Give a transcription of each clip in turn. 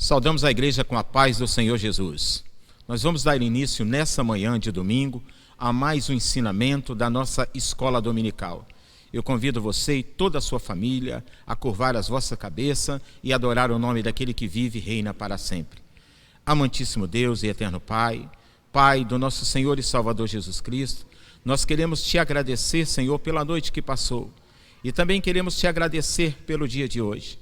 Saudamos a igreja com a paz do Senhor Jesus. Nós vamos dar início nessa manhã de domingo a mais um ensinamento da nossa escola dominical. Eu convido você e toda a sua família a curvar as vossas cabeças e adorar o nome daquele que vive e reina para sempre. Amantíssimo Deus e eterno Pai, Pai do nosso Senhor e Salvador Jesus Cristo, nós queremos te agradecer, Senhor, pela noite que passou. E também queremos te agradecer pelo dia de hoje.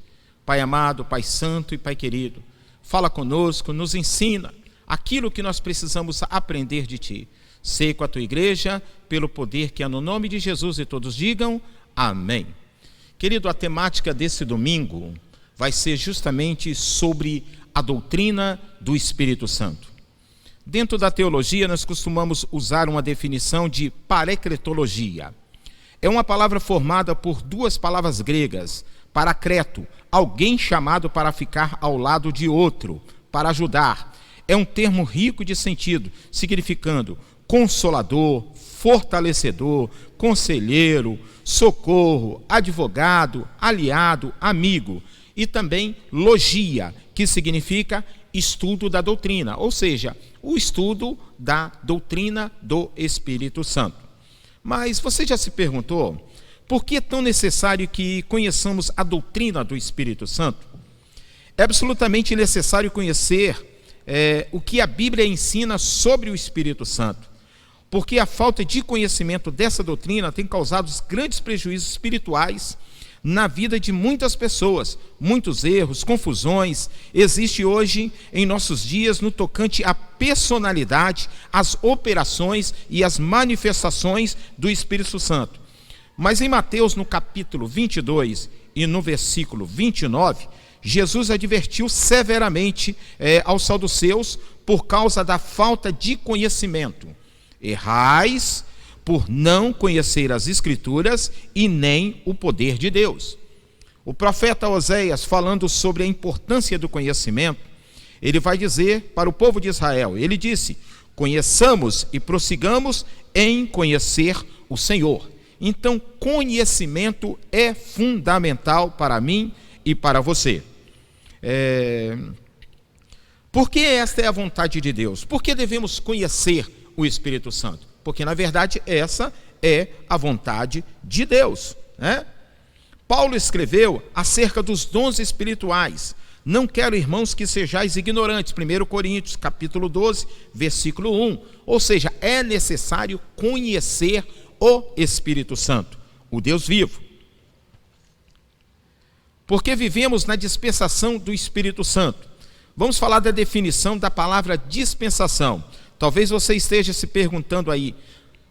Pai amado, Pai santo e Pai querido, fala conosco, nos ensina aquilo que nós precisamos aprender de Ti. Sei com a Tua igreja, pelo poder que é no nome de Jesus, e todos digam amém. Querido, a temática desse domingo vai ser justamente sobre a doutrina do Espírito Santo. Dentro da teologia, nós costumamos usar uma definição de parecretologia. É uma palavra formada por duas palavras gregas, paracreto, alguém chamado para ficar ao lado de outro, para ajudar. É um termo rico de sentido, significando consolador, fortalecedor, conselheiro, socorro, advogado, aliado, amigo. E também logia, que significa estudo da doutrina, ou seja, o estudo da doutrina do Espírito Santo. Mas você já se perguntou, por que é tão necessário que conheçamos a doutrina do Espírito Santo? É absolutamente necessário conhecer o que a Bíblia ensina sobre o Espírito Santo, porque a falta de conhecimento dessa doutrina tem causado grandes prejuízos espirituais na vida de muitas pessoas. Muitos erros, confusões existem hoje em nossos dias no tocante à personalidade, às operações e às manifestações do Espírito Santo. Mas em Mateus, no capítulo 22 e no versículo 29, Jesus advertiu severamente aos saduceus por causa da falta de conhecimento. Errais por não conhecer as Escrituras e nem o poder de Deus. O profeta Oséias, falando sobre a importância do conhecimento, ele vai dizer para o povo de Israel, ele disse: conheçamos e prossigamos em conhecer o Senhor. Então, conhecimento é fundamental para mim e para você. Por que esta é a vontade de Deus? Por que devemos conhecer o Espírito Santo? Porque, na verdade, essa é a vontade de Deus, né? Paulo escreveu acerca dos dons espirituais. Não quero, irmãos, que sejais ignorantes. 1 Coríntios, capítulo 12, versículo 1. Ou seja, é necessário conhecer o Espírito Santo, o Deus vivo. Porque vivemos na dispensação do Espírito Santo. Vamos falar da definição da palavra dispensação. Talvez você esteja se perguntando aí,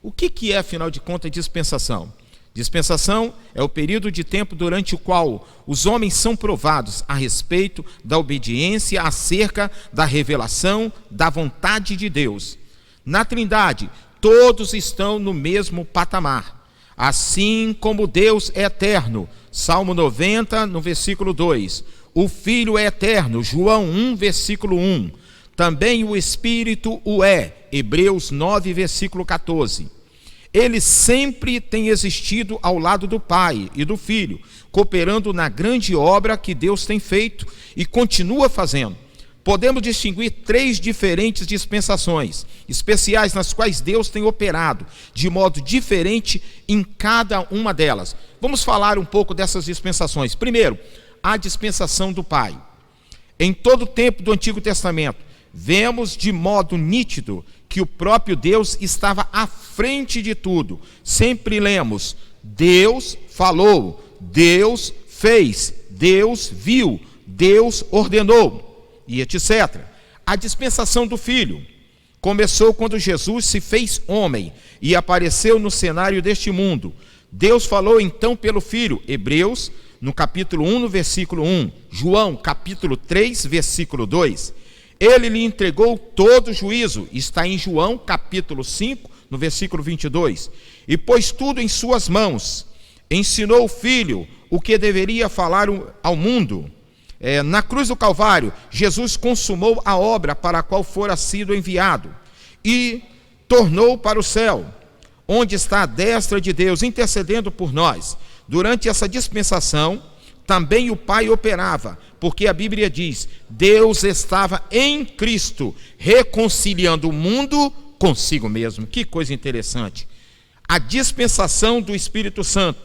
o que é, afinal de contas, dispensação? Dispensação é o período de tempo durante o qual os homens são provados a respeito da obediência acerca da revelação da vontade de Deus. Na Trindade, todos estão no mesmo patamar, assim como Deus é eterno. Salmo 90, no versículo 2. O Filho é eterno, João 1, versículo 1. Também o Espírito o é, Hebreus 9, versículo 14. Ele sempre tem existido ao lado do Pai e do Filho, cooperando na grande obra que Deus tem feito e continua fazendo. Podemos distinguir três diferentes dispensações especiais nas quais Deus tem operado de modo diferente em cada uma delas. Vamos falar um pouco dessas dispensações. Primeiro, a dispensação do Pai. Em todo o tempo do Antigo Testamento, vemos de modo nítido que o próprio Deus estava à frente de tudo. Sempre lemos: Deus falou, Deus fez, Deus viu, Deus ordenou, e etc. A dispensação do Filho começou quando Jesus se fez homem e apareceu no cenário deste mundo. Deus falou então pelo Filho, Hebreus, no capítulo 1, no versículo 1, João, capítulo 3, versículo 2. Ele lhe entregou todo o juízo, está em João, capítulo 5, no versículo 22. E pôs tudo em suas mãos, ensinou o Filho o que deveria falar ao mundo. Na cruz do Calvário, Jesus consumou a obra para a qual fora sido enviado e tornou para o céu, onde está a destra de Deus, intercedendo por nós. Durante essa dispensação, também o Pai operava porque a Bíblia diz: Deus estava em Cristo, reconciliando o mundo consigo mesmo. Que coisa interessante. A dispensação do Espírito Santo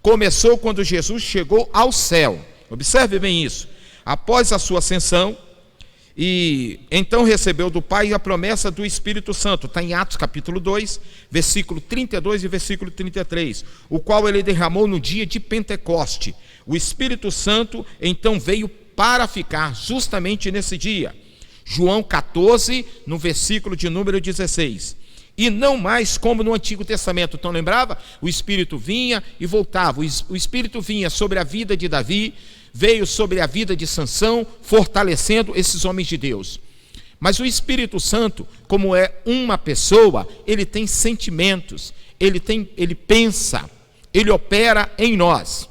começou quando Jesus chegou ao céu. Observe bem isso. Após a sua ascensão, e então recebeu do Pai a promessa do Espírito Santo. Está em Atos capítulo 2, versículo 32 e versículo 33, o qual ele derramou no dia de Pentecoste. O Espírito Santo então veio para ficar justamente nesse dia. João 14, no versículo de número 16. E não mais como no Antigo Testamento. Então lembrava? O Espírito vinha e voltava. O Espírito vinha sobre a vida de Davi, veio sobre a vida de Sansão, fortalecendo esses homens de Deus. Mas o Espírito Santo, como é uma pessoa, ele tem sentimentos, ele pensa, ele opera em nós.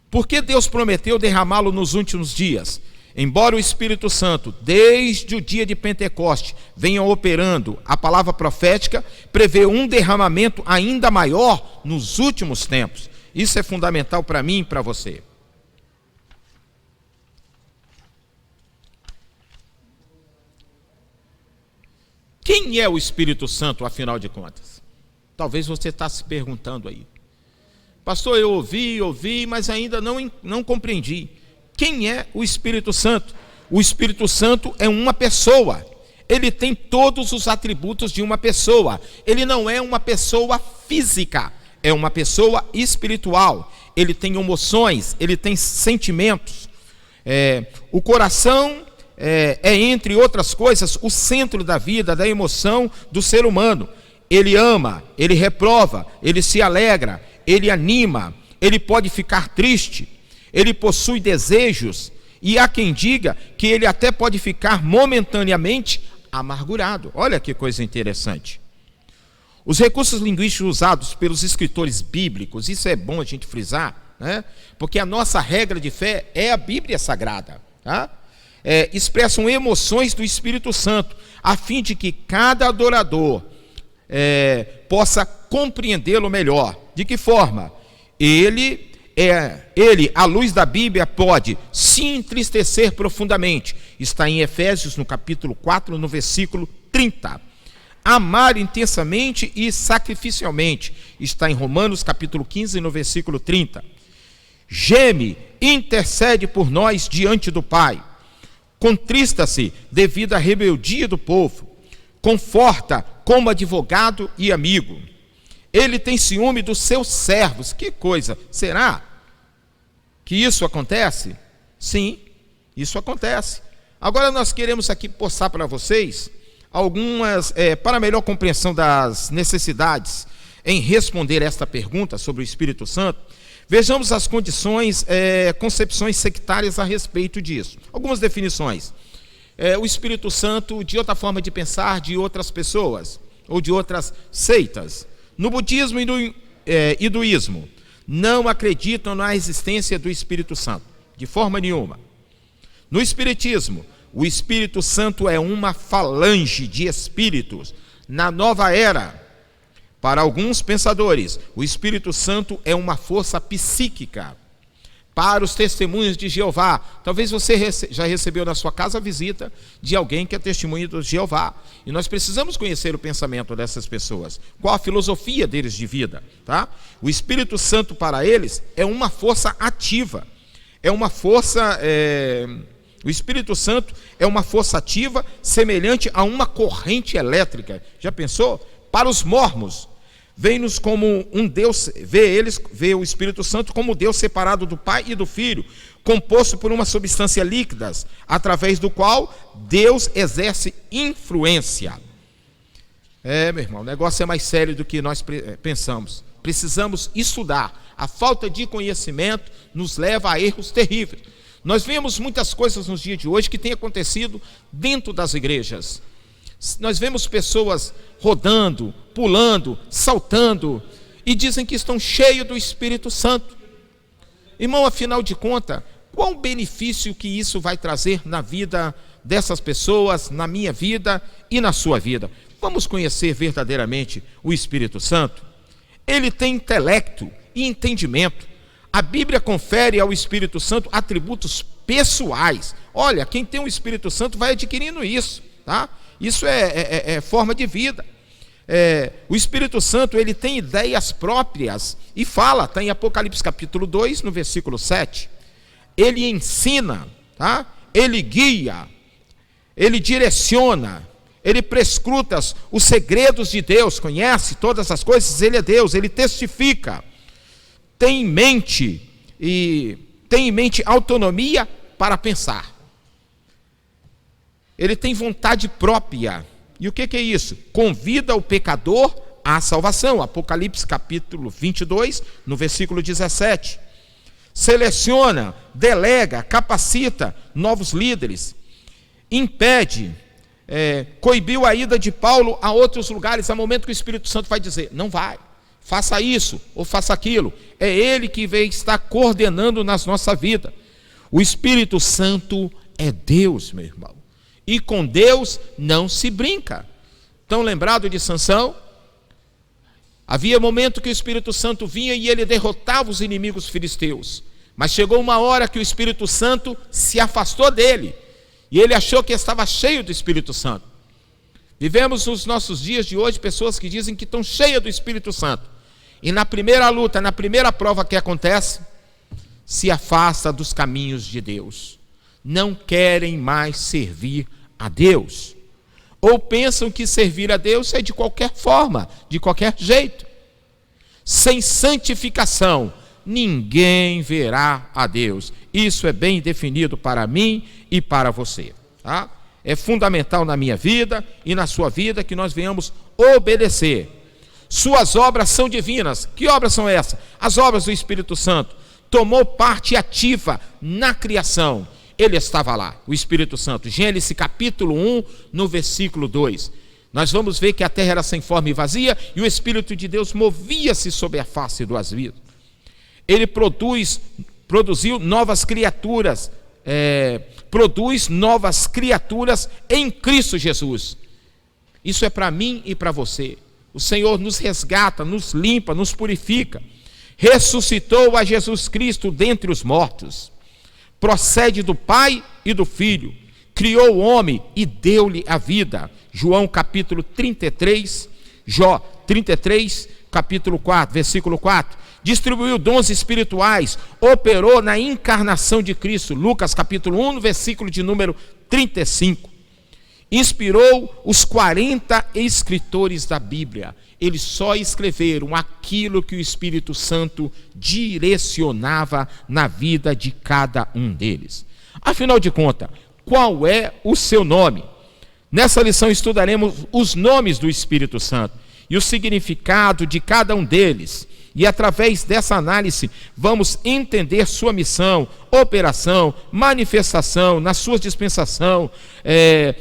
Por que Deus prometeu derramá-lo nos últimos dias? Embora o Espírito Santo, desde o dia de Pentecoste, venha operando, a palavra profética prevê um derramamento ainda maior nos últimos tempos. Isso é fundamental para mim e para você. Quem é o Espírito Santo, afinal de contas? Talvez você está se perguntando aí. Pastor, eu ouvi, mas ainda não compreendi. Quem é o Espírito Santo? O Espírito Santo é uma pessoa. Ele tem todos os atributos de uma pessoa. Ele não é uma pessoa física, é uma pessoa espiritual. Ele tem emoções, ele tem sentimentos. O coração é, entre outras coisas, o centro da vida, da emoção do ser humano. Ele ama, ele reprova, ele se alegra, ele anima, ele pode ficar triste, ele possui desejos, e há quem diga que ele até pode ficar momentaneamente amargurado. Olha que coisa interessante. Os recursos linguísticos usados pelos escritores bíblicos, isso é bom a gente frisar, né? Porque a nossa regra de fé é a Bíblia Sagrada, tá? Expressam emoções do Espírito Santo, a fim de que cada adorador possa compreendê-lo melhor. De que forma? Ele, à luz da Bíblia, pode se entristecer profundamente. Está em Efésios, no capítulo 4, no versículo 30. Amar intensamente e sacrificialmente. Está em Romanos, capítulo 15, no versículo 30. Geme, intercede por nós diante do Pai. Contrista-se devido à rebeldia do povo. Conforta como advogado e amigo. Ele tem ciúme dos seus servos. Que coisa! Será que isso acontece? Sim, isso acontece. Agora nós queremos aqui passar para vocês algumas, para melhor compreensão das necessidades em responder esta pergunta sobre o Espírito Santo, vejamos as concepções sectárias a respeito disso. Algumas definições. O Espírito Santo, de outra forma de pensar de outras pessoas, ou de outras seitas. No budismo e no hinduísmo, não acreditam na existência do Espírito Santo, de forma nenhuma. No espiritismo, o Espírito Santo é uma falange de espíritos. Na nova era, para alguns pensadores, o Espírito Santo é uma força psíquica. Para os testemunhos de Jeová, talvez você já recebeu na sua casa a visita de alguém que é testemunho de Jeová, e nós precisamos conhecer o pensamento dessas pessoas, qual a filosofia deles de vida, tá? O Espírito Santo para eles é uma força ativa, o Espírito Santo é uma força ativa semelhante a uma corrente elétrica. Já pensou? Para os mormons, vem-nos como um Deus, vê o Espírito Santo como Deus separado do Pai e do Filho, composto por uma substância líquida, através do qual Deus exerce influência. Meu irmão, o negócio é mais sério do que nós pensamos. Precisamos estudar. A falta de conhecimento nos leva a erros terríveis. Nós vemos muitas coisas nos dias de hoje que têm acontecido dentro das igrejas. Nós vemos pessoas rodando, pulando, saltando, e dizem que estão cheios do Espírito Santo. Irmão, afinal de contas, qual o benefício que isso vai trazer na vida dessas pessoas, na minha vida e na sua vida? Vamos conhecer verdadeiramente o Espírito Santo? Ele tem intelecto e entendimento. A Bíblia confere ao Espírito Santo atributos pessoais. Olha, quem tem o Espírito Santo vai adquirindo isso, tá? Isso é forma de vida. O Espírito Santo, ele tem ideias próprias e fala, está em Apocalipse capítulo 2, no versículo 7. Ele ensina, tá? Ele guia, ele direciona, ele prescruta os segredos de Deus, conhece todas as coisas, ele é Deus, ele testifica, tem em mente autonomia para pensar. Ele tem vontade própria. E o que é isso? Convida o pecador à salvação. Apocalipse capítulo 22, no versículo 17. Seleciona, delega, capacita novos líderes. Impede, coibiu a ida de Paulo a outros lugares, a momento que o Espírito Santo vai dizer, não vai, faça isso ou faça aquilo. É ele que vem estar coordenando nas nossa vida. O Espírito Santo é Deus, meu irmão. E com Deus não se brinca. Estão lembrados de Sansão? Havia momento que o Espírito Santo vinha e ele derrotava os inimigos filisteus. Mas chegou uma hora que o Espírito Santo se afastou dele. E ele achou que estava cheio do Espírito Santo. Vivemos nos nossos dias de hoje pessoas que dizem que estão cheias do Espírito Santo. E na primeira luta, na primeira prova que acontece, se afasta dos caminhos de Deus. Não querem mais servir a Deus. Ou pensam que servir a Deus é de qualquer forma, de qualquer jeito. Sem santificação, ninguém verá a Deus. Isso é bem definido para mim e para você, tá? É fundamental na minha vida e na sua vida que nós venhamos obedecer. Suas obras são divinas. Que obras são essas? As obras do Espírito Santo. Tomou parte ativa na criação. Ele estava lá, o Espírito Santo. Gênesis capítulo 1, no versículo 2. Nós vamos ver que a terra era sem forma e vazia, e o Espírito de Deus movia-se sobre a face do abismo. Ele produziu novas criaturas, produz novas criaturas em Cristo Jesus. Isso é para mim e para você. O Senhor nos resgata, nos limpa, nos purifica. Ressuscitou a Jesus Cristo dentre os mortos. Procede do Pai e do Filho. Criou o homem e deu-lhe a vida. João capítulo 33, Jó 33, capítulo 4, versículo 4. Distribuiu dons espirituais, operou na encarnação de Cristo. Lucas capítulo 1, versículo de número 35. Inspirou os 40 escritores da Bíblia. Eles só escreveram aquilo que o Espírito Santo direcionava na vida de cada um deles. Afinal de contas, qual é o seu nome? Nessa lição estudaremos os nomes do Espírito Santo e o significado de cada um deles. E através dessa análise vamos entender sua missão, operação, manifestação, na sua dispensação,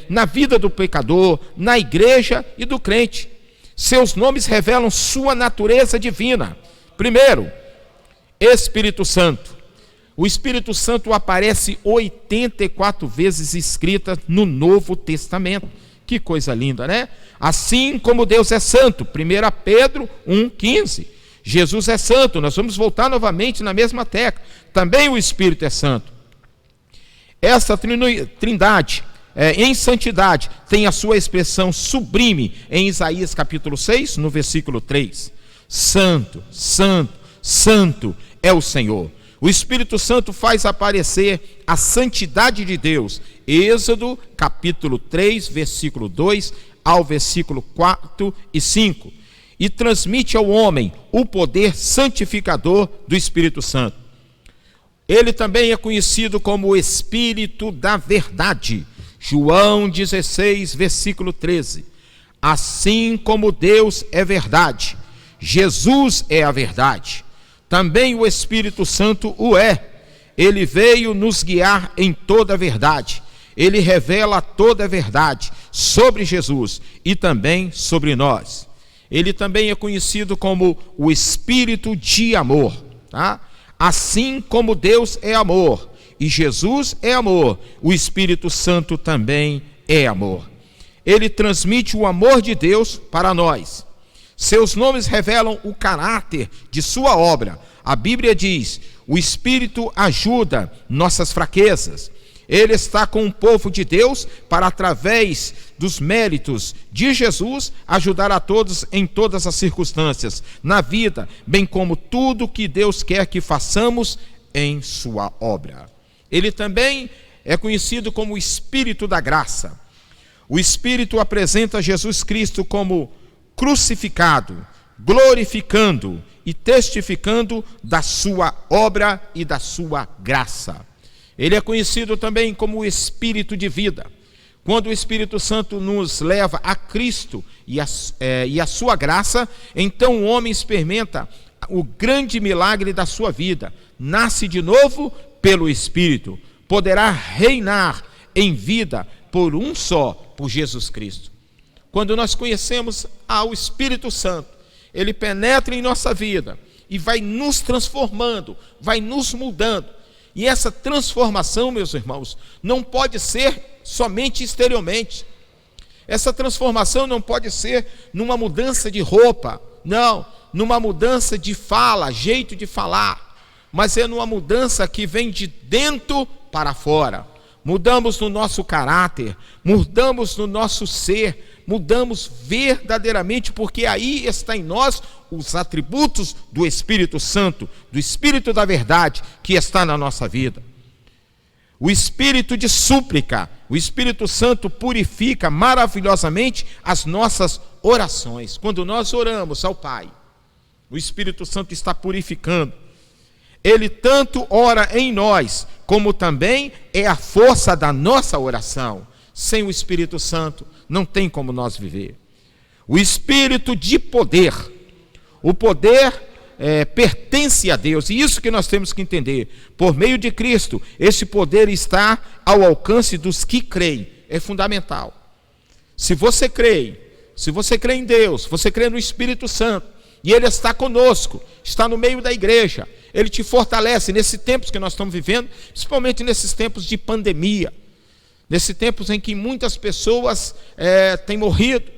na vida do pecador, na igreja e do crente. Seus nomes revelam sua natureza divina. Primeiro, Espírito Santo. O Espírito Santo aparece 84 vezes escrita no Novo Testamento. Que coisa linda, né? Assim como Deus é santo. 1 Pedro 1,15. Jesus é santo. Nós vamos voltar novamente na mesma tecla. Também o Espírito é santo. Essa trindade em santidade tem a sua expressão sublime em Isaías capítulo 6, no versículo 3. Santo, santo, santo é o Senhor. O Espírito Santo faz aparecer a santidade de Deus. Êxodo capítulo 3, versículo 2 ao versículo 4 e 5. E transmite ao homem o poder santificador do Espírito Santo. Ele também é conhecido como o Espírito da Verdade. João 16, versículo 13. Assim como Deus é verdade, Jesus é a verdade. Também o Espírito Santo o é. Ele veio nos guiar em toda a verdade. Ele revela toda a verdade sobre Jesus e também sobre nós. Ele também é conhecido como o Espírito de amor, tá? Assim como Deus é amor e Jesus é amor, o Espírito Santo também é amor. Ele transmite o amor de Deus para nós. Seus nomes revelam o caráter de sua obra. A Bíblia diz: O Espírito ajuda nossas fraquezas. Ele está com o povo de Deus para, através dos méritos de Jesus, ajudar a todos em todas as circunstâncias, na vida, bem como tudo que Deus quer que façamos em sua obra. Ele também é conhecido como o Espírito da Graça. O Espírito apresenta Jesus Cristo como crucificado, glorificando e testificando da sua obra e da sua graça. Ele é conhecido também como o Espírito de vida. Quando o Espírito Santo nos leva a Cristo e a sua graça, então o homem experimenta o grande milagre da sua vida. Nasce de novo pelo Espírito. Poderá reinar em vida por um só, por Jesus Cristo. Quando nós conhecemos ao Espírito Santo, ele penetra em nossa vida e vai nos transformando, vai nos mudando. E essa transformação, meus irmãos, não pode ser somente exteriormente. Essa transformação não pode ser numa mudança de roupa, não, numa mudança de fala, jeito de falar, mas é numa mudança que vem de dentro para fora. Mudamos no nosso caráter, mudamos no nosso ser, mudamos verdadeiramente, porque aí está em nós os atributos do Espírito Santo, do Espírito da verdade que está na nossa vida. O Espírito de súplica, o Espírito Santo purifica maravilhosamente as nossas orações. Quando nós oramos ao Pai, o Espírito Santo está purificando. Ele tanto ora em nós, como também é a força da nossa oração. Sem o Espírito Santo, não tem como nós viver. O Espírito de poder. O poder pertence a Deus, e isso que nós temos que entender. Por meio de Cristo, esse poder está ao alcance dos que creem. É fundamental. Se você crê em Deus, você crê no Espírito Santo, e Ele está conosco, está no meio da igreja, Ele te fortalece nesses tempos que nós estamos vivendo, principalmente nesses tempos de pandemia, nesses tempos em que muitas pessoas têm morrido.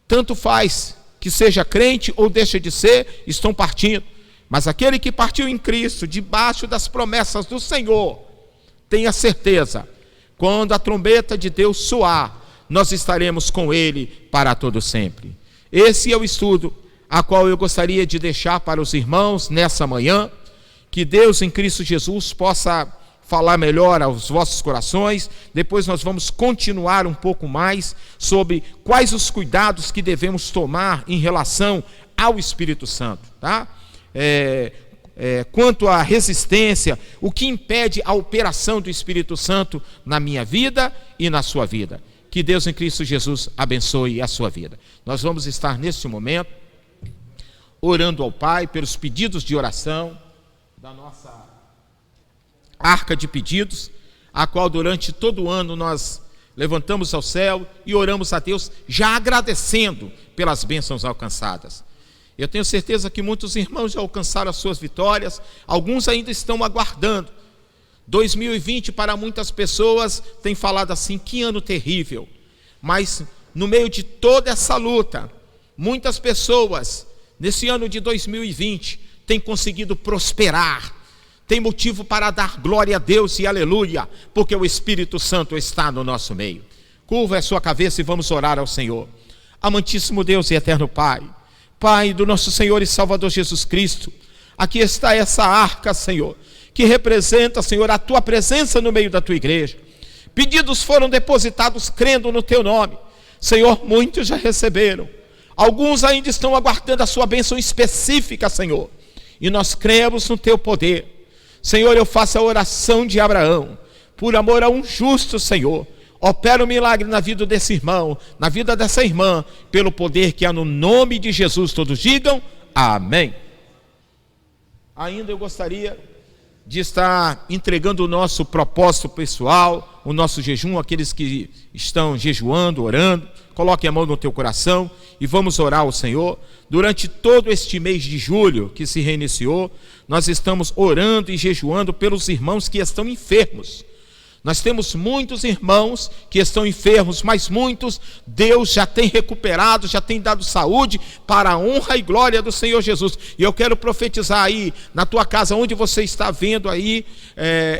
Tanto faz que seja crente ou deixa de ser, estão partindo. Mas aquele que partiu em Cristo, debaixo das promessas do Senhor, tenha certeza, quando a trombeta de Deus soar, nós estaremos com Ele para todo sempre. Esse é o estudo a qual eu gostaria de deixar para os irmãos nessa manhã. Que Deus em Cristo Jesus possa falar melhor aos vossos corações. Depois nós vamos continuar um pouco mais sobre quais os cuidados que devemos tomar em relação ao Espírito Santo, tá? Quanto à resistência, o que impede a operação do Espírito Santo na minha vida e na sua vida. Que Deus em Cristo Jesus abençoe a sua vida. Nós vamos estar neste momento orando ao Pai pelos pedidos de oração da nossa arca de pedidos, a qual durante todo o ano nós levantamos ao céu e oramos a Deus, já agradecendo pelas bênçãos alcançadas. Eu tenho certeza que muitos irmãos já alcançaram as suas vitórias, alguns ainda estão aguardando. 2020 para muitas pessoas tem falado assim, que ano terrível. Mas no meio de toda essa luta, muitas pessoas nesse ano de 2020 têm conseguido prosperar, tem motivo para dar glória a Deus e aleluia, porque o Espírito Santo está no nosso meio. Curva a sua cabeça e vamos orar ao Senhor. Amantíssimo Deus e eterno Pai, Pai do nosso Senhor e Salvador Jesus Cristo, aqui está essa arca, Senhor, que representa, Senhor, a Tua presença no meio da Tua igreja. Pedidos foram depositados crendo no Teu nome. Senhor, muitos já receberam. Alguns ainda estão aguardando a Sua bênção específica, Senhor. E nós cremos no Teu poder. Senhor, eu faço a oração de Abraão. Por amor a um justo, Senhor, opera um milagre na vida desse irmão, na vida dessa irmã, pelo poder que há no nome de Jesus. Todos digam amém. Ainda eu gostaria de estar entregando o nosso propósito pessoal, o nosso jejum, aqueles que estão jejuando, orando. Coloque a mão no teu coração e vamos orar ao Senhor. Durante todo este mês de julho que se reiniciou, nós estamos orando e jejuando pelos irmãos que estão enfermos. Nós temos muitos irmãos que estão enfermos, mas muitos Deus já tem recuperado, já tem dado saúde para a honra e glória do Senhor Jesus. E eu quero profetizar aí na tua casa, onde você está vendo aí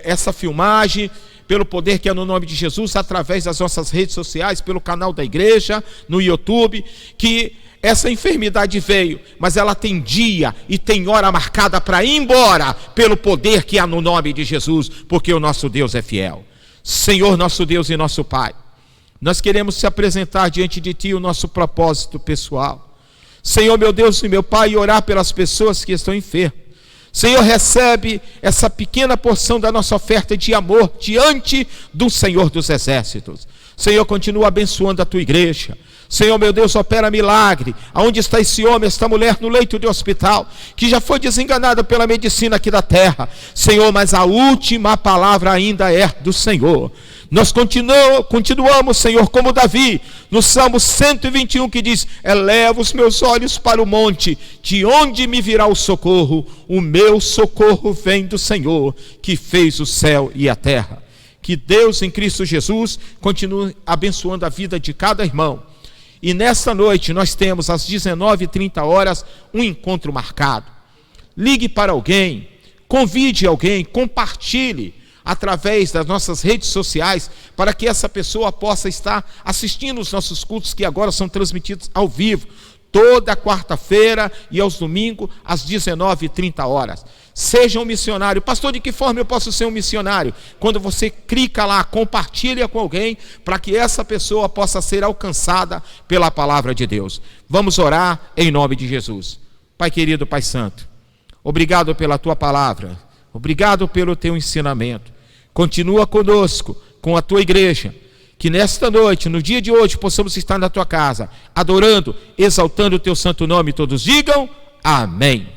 essa filmagem, pelo poder que é no nome de Jesus, através das nossas redes sociais, pelo canal da igreja, no YouTube, que essa enfermidade veio, mas ela tem dia e tem hora marcada para ir embora, pelo poder que há no nome de Jesus, porque o nosso Deus é fiel. Senhor, nosso Deus e nosso Pai, nós queremos se apresentar diante de Ti o nosso propósito pessoal. Senhor, meu Deus e meu Pai, e orar pelas pessoas que estão enfermas. Senhor, recebe essa pequena porção da nossa oferta de amor diante do Senhor dos Exércitos. Senhor, continua abençoando a Tua igreja. Senhor, meu Deus, opera milagre. Aonde está esse homem, esta mulher no leito de hospital, que já foi desenganada pela medicina aqui da terra. Senhor, mas a última palavra ainda é do Senhor. Nós continuamos, Senhor, como Davi, no Salmo 121, que diz: eleva os meus olhos para o monte, de onde me virá o socorro? O meu socorro vem do Senhor, que fez o céu e a terra. Que Deus em Cristo Jesus continue abençoando a vida de cada irmão. E nesta noite nós temos às 19h30 um encontro marcado. Ligue para alguém, convide alguém, compartilhe através das nossas redes sociais, para que essa pessoa possa estar assistindo os nossos cultos, que agora são transmitidos ao vivo, toda quarta-feira e aos domingos, às 19h30. Seja um missionário. Pastor, de que forma eu posso ser um missionário? Quando você clica lá, compartilha com alguém, para que essa pessoa possa ser alcançada pela palavra de Deus. Vamos orar em nome de Jesus. Pai querido, Pai santo, obrigado pela Tua palavra, obrigado pelo Teu ensinamento. Continua conosco, com a Tua igreja, que nesta noite, no dia de hoje, possamos estar na Tua casa, adorando, exaltando o Teu santo nome. Todos digam amém.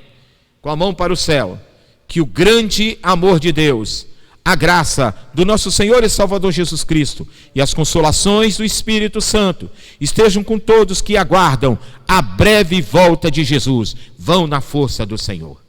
Com a mão para o céu, que o grande amor de Deus, a graça do nosso Senhor e Salvador Jesus Cristo e as consolações do Espírito Santo estejam com todos que aguardam a breve volta de Jesus. Vão na força do Senhor.